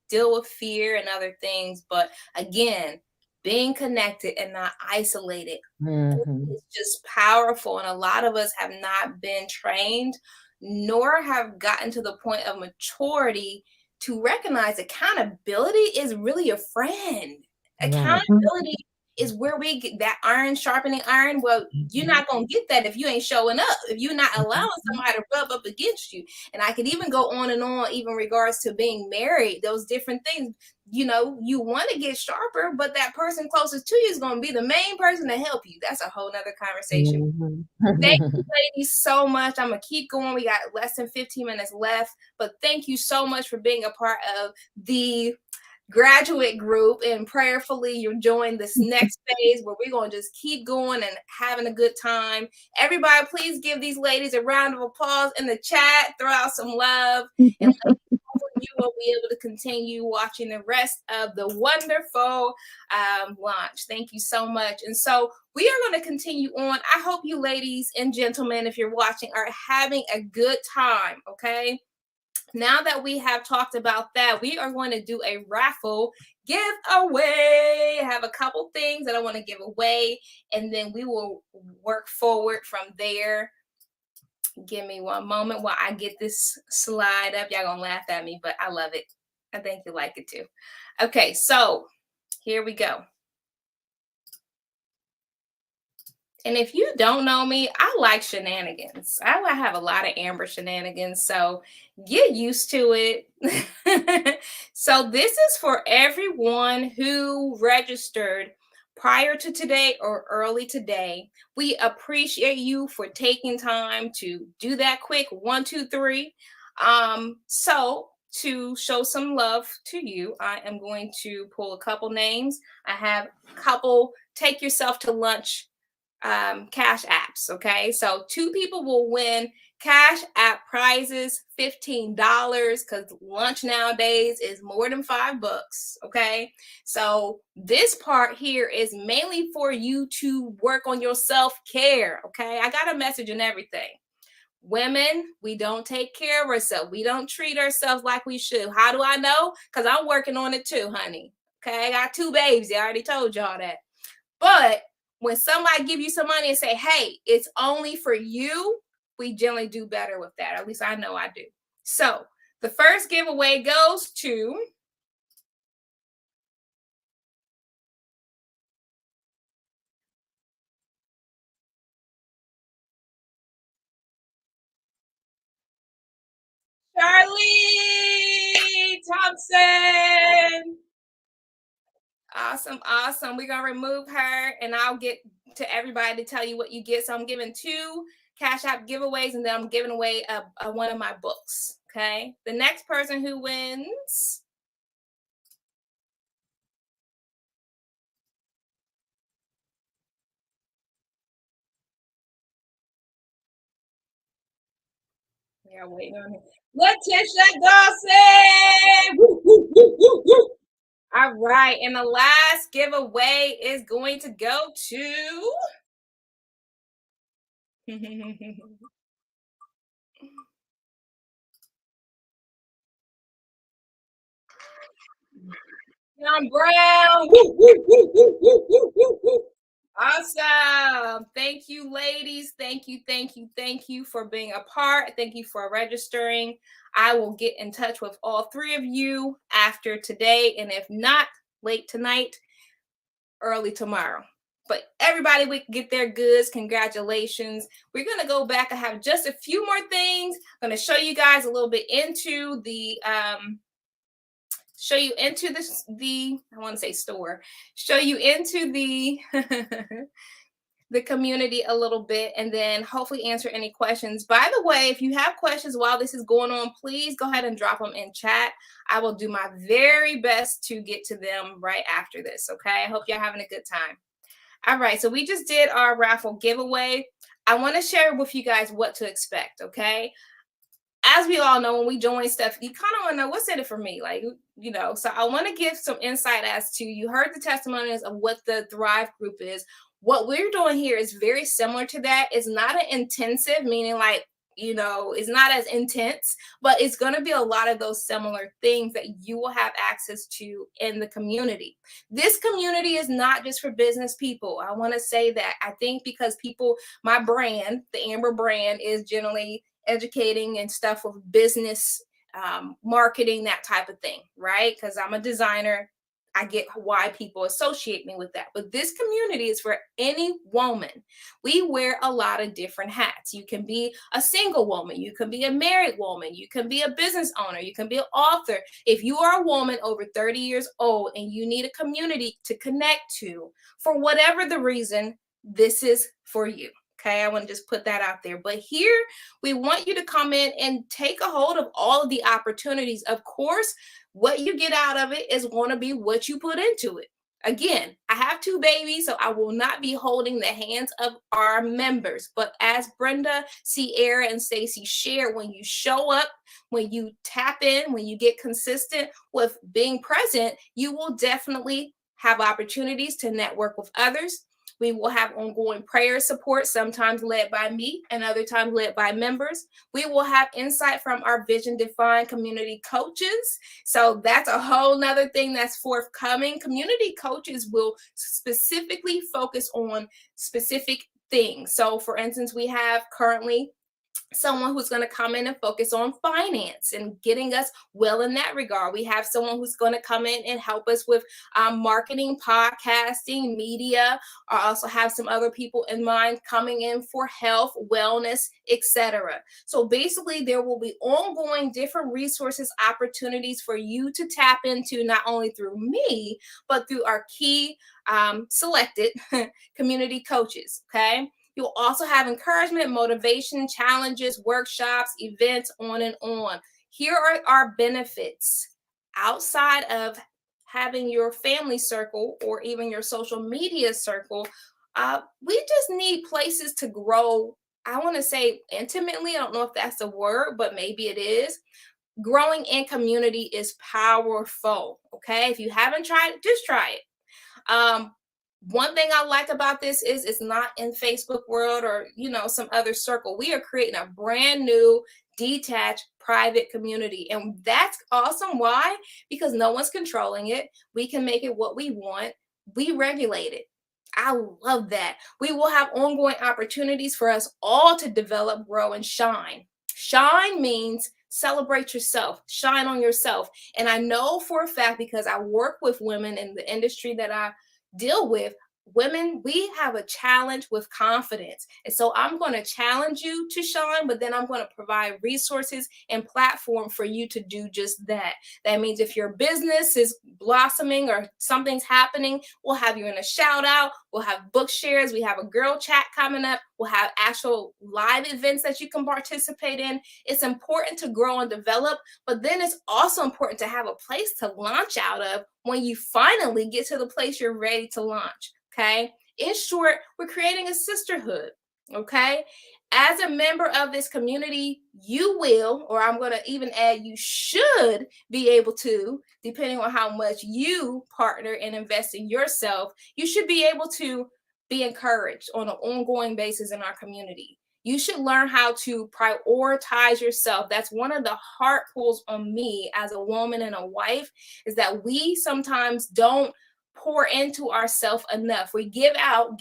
deal with fear and other things, but again, being connected and not isolated mhm, is just powerful. And a lot of us have not been trained, nor have gotten to the point of maturity to recognize accountability is really a friend. right. Accountability is where we get that iron sharpening iron. Well, you're Mhm, not going to get that if you ain't showing up, if you're not allowing mhm, somebody to rub up against you. And I could even go on and on, even regards to being married, those different things. You want to get sharper, but that person closest to you is going to be the main person to help you. That's a whole nother conversation. mhm. Thank you, ladies, so much. I'm going to keep going. We got less than 15 minutes left, but thank you so much for being a part of the graduate group, and prayerfully you'll join this next phase where we're going to just keep going and having a good time. Everybody, please give these ladies a round of applause in the chat. Throw out some love, and you will be able to continue watching the rest of the wonderful launch. Thank you so much. And so we are going to continue on. I hope you ladies and gentlemen, if you're watching, are having a good time. Okay. Now that we have talked about that, we are going to do a raffle giveaway. I have a couple things that I want to give away, and then we will work forward from there. Give me one moment while I get this slide up. Y'all gonna laugh at me, but I love it. I think you like it too. Okay, so here we go. And if you don't know me, I like shenanigans. I have a lot of Amber shenanigans, so get used to it. So this is for everyone who registered prior to today or early today. We appreciate you for taking time to do that quick 1, 2, 3. So to show some love to you, I am going to pull a couple names. I have a couple take yourself to lunch cash apps. Okay, so 2 people will win cash app prizes, $15, because lunch nowadays is more than $5. Okay, so this part here is mainly for you to work on your self-care. Okay, I got a message and everything. Women, we don't take care of ourselves. We don't treat ourselves like we should. How do I know? Because I'm working on it too, honey. Okay, I got 2 babies. I already told y'all that. But when somebody give you some money and say, hey, it's only for you, we generally do better with that. At least I know I do. So the first giveaway goes to Charlie Thompson. Awesome, awesome. We're gonna remove her, and I'll get to everybody to tell you what you get. So I'm giving 2 Cash App giveaways, and then I'm giving away one of my books. Okay. The next person who wins. Yeah, waiting on it. Letitia Dawson. Woo, woo, woo, woo, woo. All right. And the last giveaway is going to go to. John Brown. Woo, woo, woo, woo, woo, woo, woo, woo. Awesome. Thank you, ladies. Thank you, thank you, thank you for being a part. Thank you for registering. I will get in touch with all three of you after today. And if not, late tonight, early tomorrow. But everybody, we get their goods. Congratulations. We're going to go back. I have just a few more things. I'm going to show you guys a little bit into the I want to say store, show you into the the community a little bit, and then hopefully answer any questions. By the way, if you have questions while this is going on, please go ahead and drop them in chat. I will do my very best to get to them right after this. Okay, I hope you're having a good time. All right, so we just did our raffle giveaway. I want to share with you guys what to expect. Okay, as we all know, when we join stuff, you kind of want to know what's in it for me, like, you know. So I want to give some insight as to, you heard the testimonies of what the Thrive group is. What we're doing here is very similar to that. It's not an intensive, meaning like, you know, it's not as intense, but it's going to be a lot of those similar things that you will have access to in the community. This community is not just for business people. I want to say that. I think because people, my brand, the Amber brand, is generally educating and stuff with business, marketing, that type of thing, right? Because I'm a designer. I get why people associate me with that. But this community is for any woman. We wear a lot of different hats. You can be a single woman. You can be a married woman. You can be a business owner. You can be an author. If you are a woman over 30 years old and you need a community to connect to, for whatever the reason, this is for you. Okay, I want to just put that out there. But here, we want you to come in and take a hold of all of the opportunities. Of course, what you get out of it is going to be what you put into it. Again, I have 2 babies, so I will not be holding the hands of our members. But as Brenda, Sierra, and Stacy shared, when you show up, when you tap in, when you get consistent with being present, you will definitely have opportunities to network with others. We will have ongoing prayer support, sometimes led by me and other times led by members. We will have insight from our Vision Defined community coaches. So that's a whole nother thing that's forthcoming. Community coaches will specifically focus on specific things. So for instance, we have currently someone who's going to come in and focus on finance and getting us well in that regard. We have someone who's going to come in and help us with marketing, podcasting, media. I also have some other people in mind coming in for health, wellness, etc. So basically, there will be ongoing different resources, opportunities for you to tap into, not only through me, but through our key selected community coaches. Okay. You'll also have encouragement, motivation, challenges, workshops, events, on and on. Here are our benefits outside of having your family circle or even your social media circle. We just need places to grow. I want to say intimately. I don't know if that's a word, but maybe it is. Growing in community is powerful. Okay. If you haven't tried it, just try it. One thing I like about this is it's not in Facebook world or, you know, some other circle. We are creating a brand new, detached, private community. And that's awesome. Why? Because no one's controlling it. We can make it what we want. We regulate it. I love that. We will have ongoing opportunities for us all to develop, grow, and shine. Shine means celebrate yourself, shine on yourself. And I know for a fact, because I work with women in the industry that I deal with, women, we have a challenge with confidence. And so I'm going to challenge you to shine, but then I'm going to provide resources and platform for you to do just that. That means if your business is blossoming or something's happening, we'll have you in a shout out. We'll have book shares. We have a girl chat coming up. We'll have actual live events that you can participate in. It's important to grow and develop, but then it's also important to have a place to launch out of when you finally get to the place you're ready to launch. Okay. In short, we're creating a sisterhood. Okay. As a member of this community, you will, or I'm going to even add, you should be able to, depending on how much you partner and invest in yourself, you should be able to be encouraged on an ongoing basis in our community. You should learn how to prioritize yourself. That's one of the heart pulls on me as a woman and a wife, is that we sometimes don't pour into ourselves enough. We give out,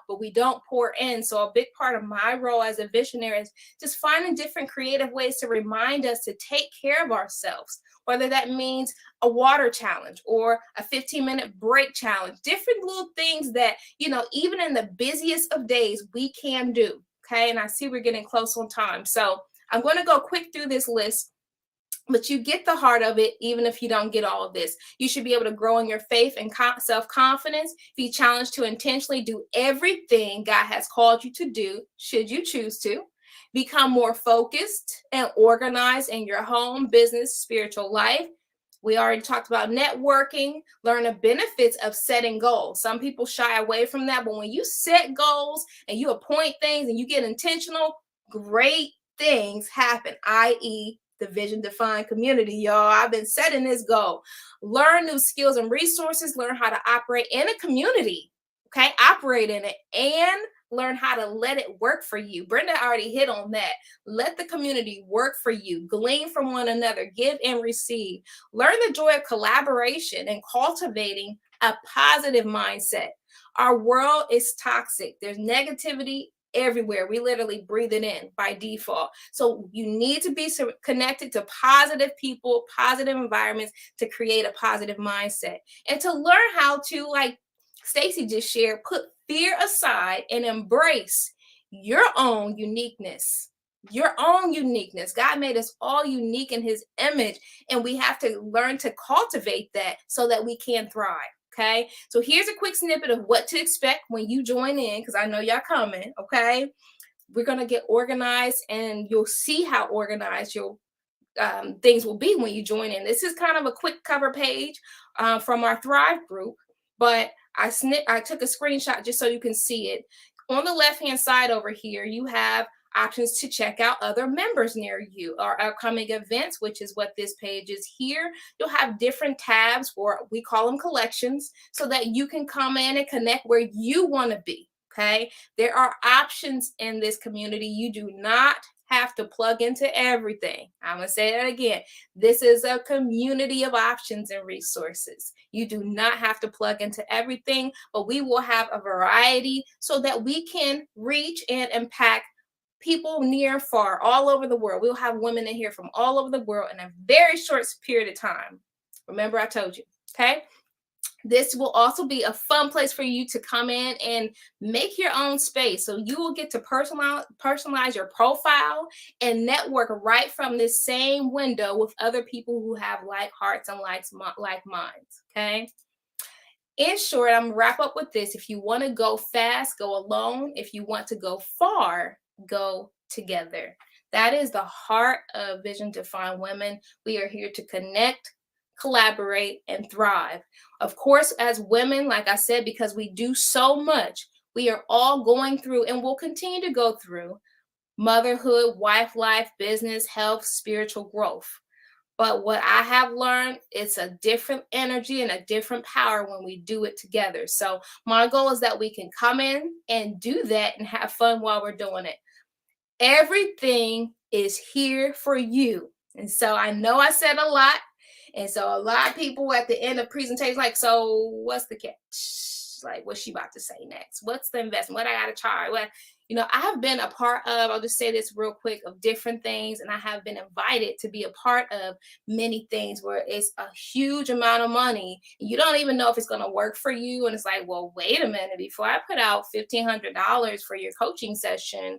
but we don't pour in. So a big part of my role as a visionary is just finding different creative ways to remind us to take care of ourselves, whether that means a water challenge or a 15-minute break challenge, different little things that, even in the busiest of days, we can do. Okay. And I see we're getting close on time. So I'm going to go quick through this list, but you get the heart of it, even if you don't get all of this. You should be able to grow in your faith and self-confidence, be challenged to intentionally do everything God has called you to do, should you choose to. Become more focused and organized in your home, business, spiritual life. We already talked about networking, learn the benefits of setting goals. Some people shy away from that, but when you set goals and you appoint things and you get intentional, great things happen, i.e., the vision defined community, y'all. I've been setting this goal. Learn new skills and resources, learn how to operate in a community, okay? Operate in it and learn how to let it work for you. Brenda already hit on that. Let the community work for you. Glean from one another, give and receive. Learn the joy of collaboration and cultivating a positive mindset. Our world is toxic. There's negativity everywhere. We literally breathe it in by default. So you need to be connected to positive people, positive environments to create a positive mindset, and to learn how to, like Stacey just shared, put fear aside and embrace your own uniqueness. Your own uniqueness. God made us all unique in his image, and we have to learn to cultivate that so that we can thrive. Okay, so here's a quick snippet of what to expect when you join in, because I know y'all coming. Okay, we're going to get organized, and you'll see how organized your things will be when you join in. This is kind of a quick cover page from our Thrive group, but I took a screenshot just so you can see it. On the left-hand side over here, you have options to check out other members near you, or upcoming events, which is what this page is here. You'll have different tabs, or we call them collections, so that you can come in and connect where you want to be. Okay, there are options in this community. You do not have to plug into everything. I'm going to say that again. This is a community of options and resources. You do not have to plug into everything, but we will have a variety so that we can reach and impact people near and far, all over the world. We'll have women in here from all over the world in a very short period of time. Remember, I told you. Okay. This will also be a fun place for you to come in and make your own space. So you will get to personalize your profile and network right from this same window with other people who have like hearts and like minds. Okay. In short, I'm gonna wrap up with this. If you want to go fast, go alone. If you want to go far, go together. That is the heart of Vision Defined Women. We are here to connect, collaborate, and thrive. Of course, as women, like I said, because we do so much, we are all going through and will continue to go through motherhood, wife life, business, health, spiritual growth. But what I have learned, it's a different energy and a different power when we do it together. So my goal is that we can come in and do that and have fun while we're doing it. Everything is here for you. And so I know I said a lot. And so a lot of people at the end of presentations, like, so what's the catch? Like, what's she about to say next? What's the investment? What I got to charge? What, I have been a part of, I'll just say this real quick, of different things. And I have been invited to be a part of many things where it's a huge amount of money. You don't even know if it's going to work for you. And it's like, well, wait a minute, before I put out $1,500 for your coaching session,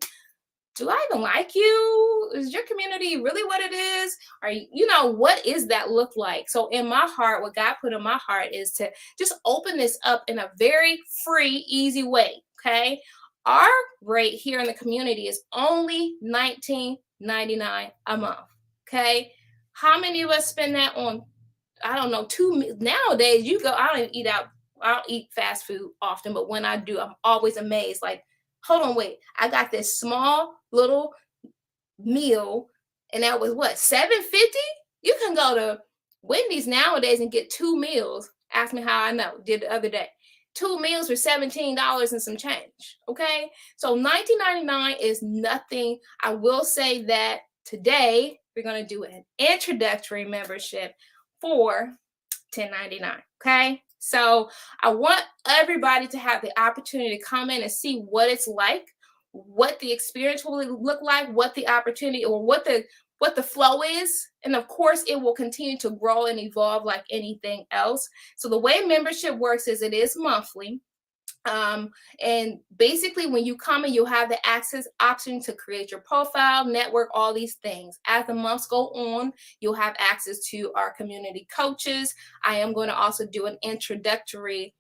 do I even like you? Is your community really what it is? Are you, what is that look like? So in my heart, what God put in my heart is to just open this up in a very free, easy way. Okay. Our rate here in the community is only $19.99 a month. Okay. How many of us spend that on, I don't know, nowadays I don't even eat out. I don't eat fast food often, but when I do, I'm always amazed. Like, hold on, wait, I got this small little meal, and that was what, $7.50? You can go to Wendy's nowadays and get 2 meals. Ask me how I know. Did the other day. 2 meals for $17 and some change. Okay, so $19.99 is nothing. I will say that today we're going to do an introductory membership for $10.99. Okay, so I want everybody to have the opportunity to come in and see what it's like, what the experience will look like, what the opportunity or what the flow is. And of course, it will continue to grow and evolve like anything else. So the way membership works is it is monthly. And basically when you come in, you'll have the access option to create your profile, network, all these things. As the months go on, you'll have access to our community coaches. I am going to also do an introductory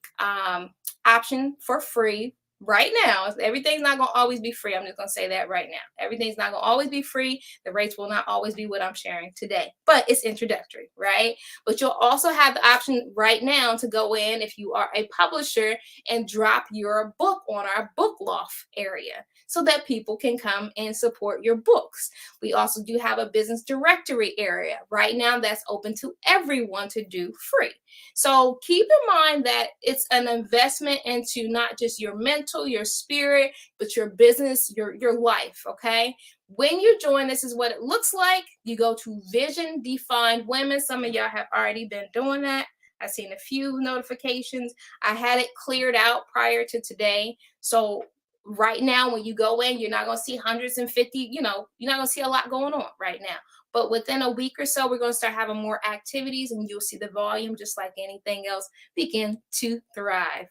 option for free right now. Everything's not going to always be free. I'm just going to say that right now. Everything's not going to always be free. The rates will not always be what I'm sharing today, but it's introductory, right? But you'll also have the option right now to go in if you are a publisher and drop your book on our book loft area so that people can come and support your books. We also do have a business directory area right now that's open to everyone to do free. So keep in mind that it's an investment into not just your mental, your spirit, but your business, your life, okay? When you join, this is what it looks like. You go to Vision Defined Women. Some of y'all have already been doing that. I've seen a few notifications. I had it cleared out prior to today. So right now, when you go in, you're not going to see 150, you're not going to see a lot going on right now. But within a week or so, we're going to start having more activities, and you'll see the volume, just like anything else, begin to thrive.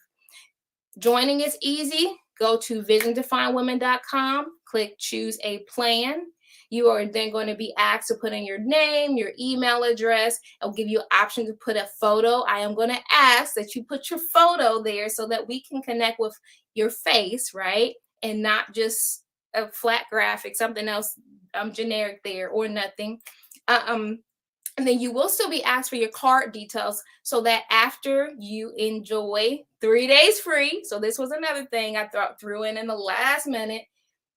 Joining is easy. Go to visiondefinedwomen.com, click choose a plan. You are then going to be asked to put in your name, your email address. It'll give you an option to put a photo. I am going to ask that you put your photo there so that we can connect with your face, right? And not just a flat graphic, something else generic there or nothing. And then you will still be asked for your card details so that after you enjoy 3 days free, so this was another thing I threw in the last minute,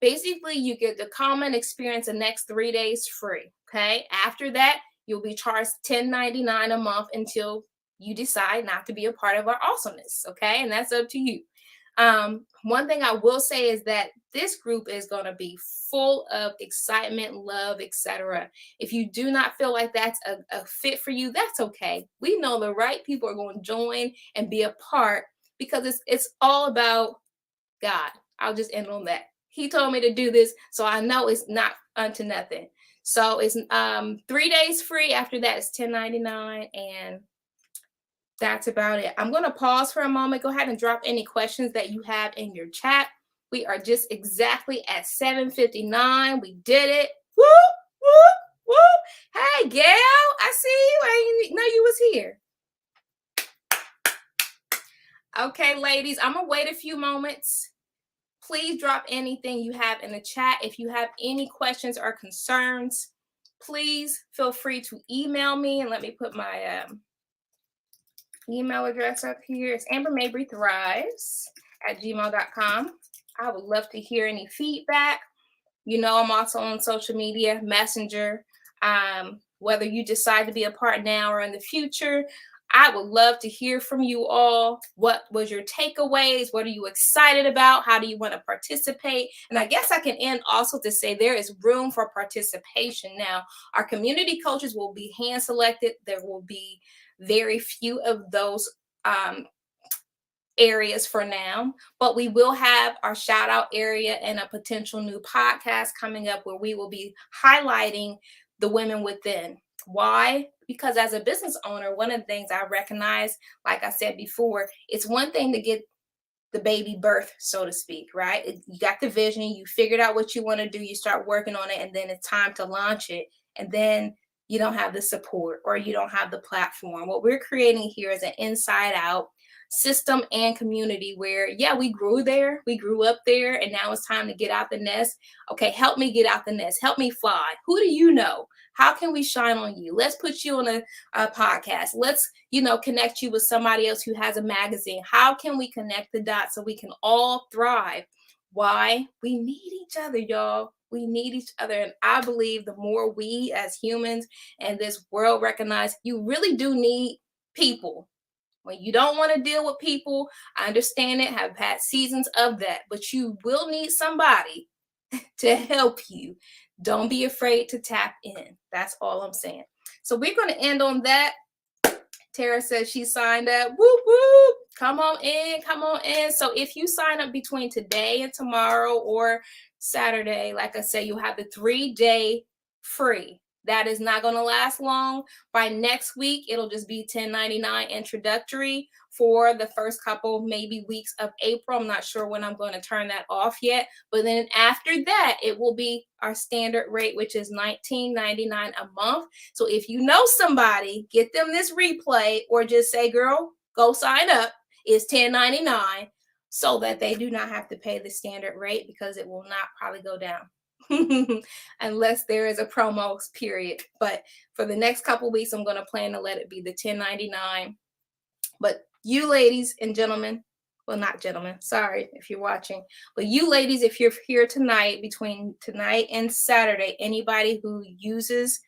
basically you get to come and experience the next 3 days free, okay? After that, you'll be charged $10.99 a month until you decide not to be a part of our awesomeness, okay? And that's up to you. One thing I will say is that this group is going to be full of excitement, love, etc. If you do not feel like that's a fit for you, that's okay. We know the right people are going to join and be a part because it's all about God. I'll just end on that. He told me to do this, so I know it's not unto nothing. So it's 3 days free. After that, it's $10.99, and that's about it. I'm going to pause for a moment. Go ahead and drop any questions that you have in your chat. We are just exactly at 7:59. We did it. Woo, woo, woo. Hey, Gail, I see you. I didn't know you was here. Okay, ladies, I'm going to wait a few moments. Please drop anything you have in the chat. If you have any questions or concerns, please feel free to email me, and let me put my email address up here. It's ambermabrythrives@gmail.com. I would love to hear any feedback. I'm also on social media, Messenger. Whether you decide to be a part now or in the future, I would love to hear from you all. What was your takeaways? What are you excited about? How do you want to participate? And I guess I can end also to say there is room for participation now. Our community coaches will be hand selected. There will be very few of those areas for now, but we will have our shout out area and a potential new podcast coming up where we will be highlighting the women within. Why? Because as a business owner, one of the things I recognize, like I said before, it's one thing to get the baby birth, so to speak, right? You got the vision, you figured out what you want to do, you start working on it, and then it's time to launch it. And then you don't have the support or you don't have the platform. What we're creating here is an inside out system and community where, yeah, we grew up there, and now it's time to get out the nest. Okay, help me get out the nest. Help me fly. Who do you know? How can we shine on you? Let's put you on a podcast. Let's, connect you with somebody else who has a magazine. How can we connect the dots so we can all thrive? Why? We need each other, y'all. We need each other. And I believe the more we as humans and this world recognize, you really do need people. When you don't want to deal with people, I understand it, have had seasons of that, but you will need somebody to help you. Don't be afraid to tap in. That's all I'm saying. So we're going to end on that. Tara says she signed up. Whoop, whoop. Come on in. Come on in. So if you sign up between today and tomorrow or Saturday, like I said, you'll have the 3-day free. That is not going to last long. By next week, it'll just be $10.99 introductory for the first couple, maybe weeks of April. I'm not sure when I'm going to turn that off yet. But then after that, it will be our standard rate, which is $19.99 a month. So if you know somebody, get them this replay or just say, girl, go sign up. It's $10.99 so that they do not have to pay the standard rate, because it will not probably go down. Unless there is a promo period. But for the next couple weeks, I'm going to plan to let it be the $10.99. But you ladies and gentlemen, well, not gentlemen, sorry if you're watching, but you ladies, if you're here tonight, between tonight and Saturday, anybody who uses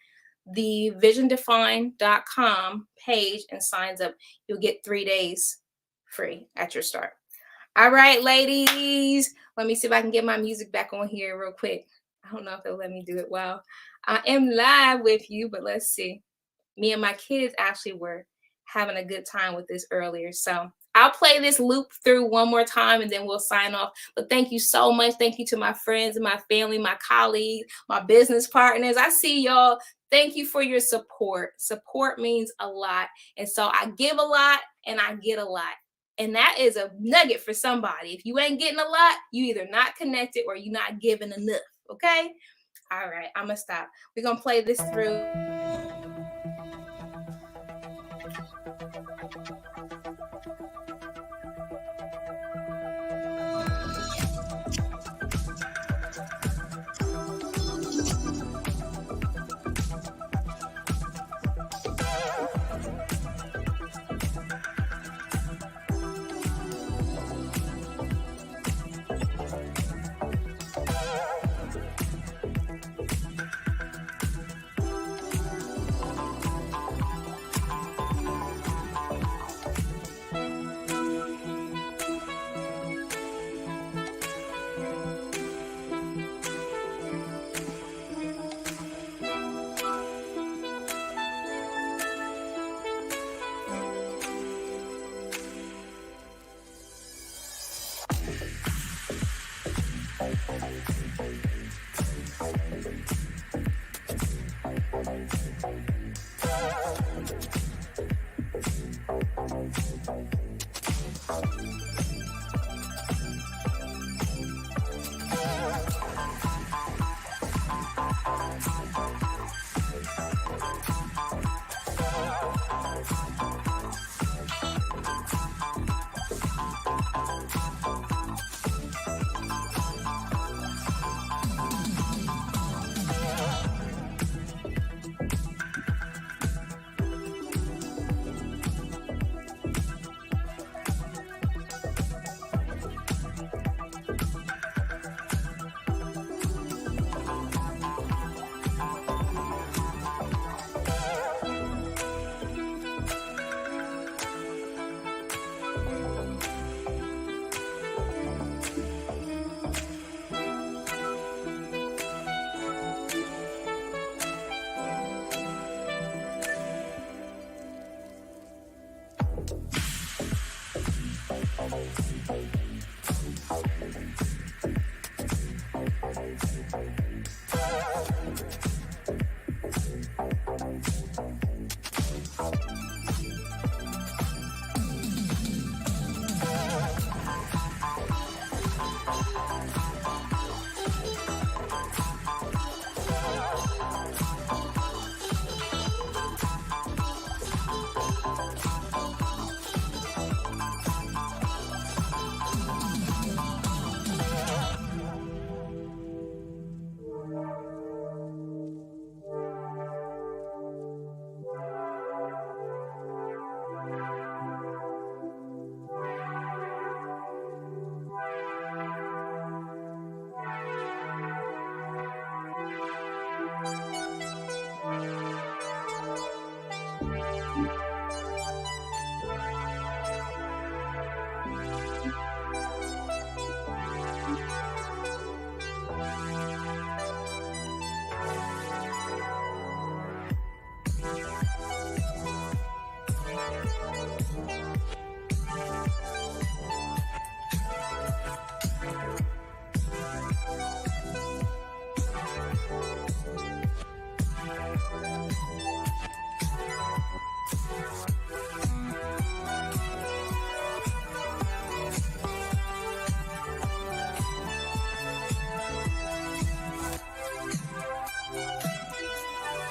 the visiondefine.com page and signs up, you'll get 3 days free at your start. All right, ladies, let me see if I can get my music back on here real quick. I don't know if they'll let me do it well. I am live with you, but let's see. Me and my kids actually were having a good time with this earlier. So I'll play this loop through one more time and then we'll sign off. But thank you so much. Thank you to my friends and my family, my colleagues, my business partners. I see y'all. Thank you for your support. Support means a lot. And so I give a lot and I get a lot. And that is a nugget for somebody. If you ain't getting a lot, you either not connected or you're not giving enough. Okay? All right, I'm going to stop. We're going to play this through.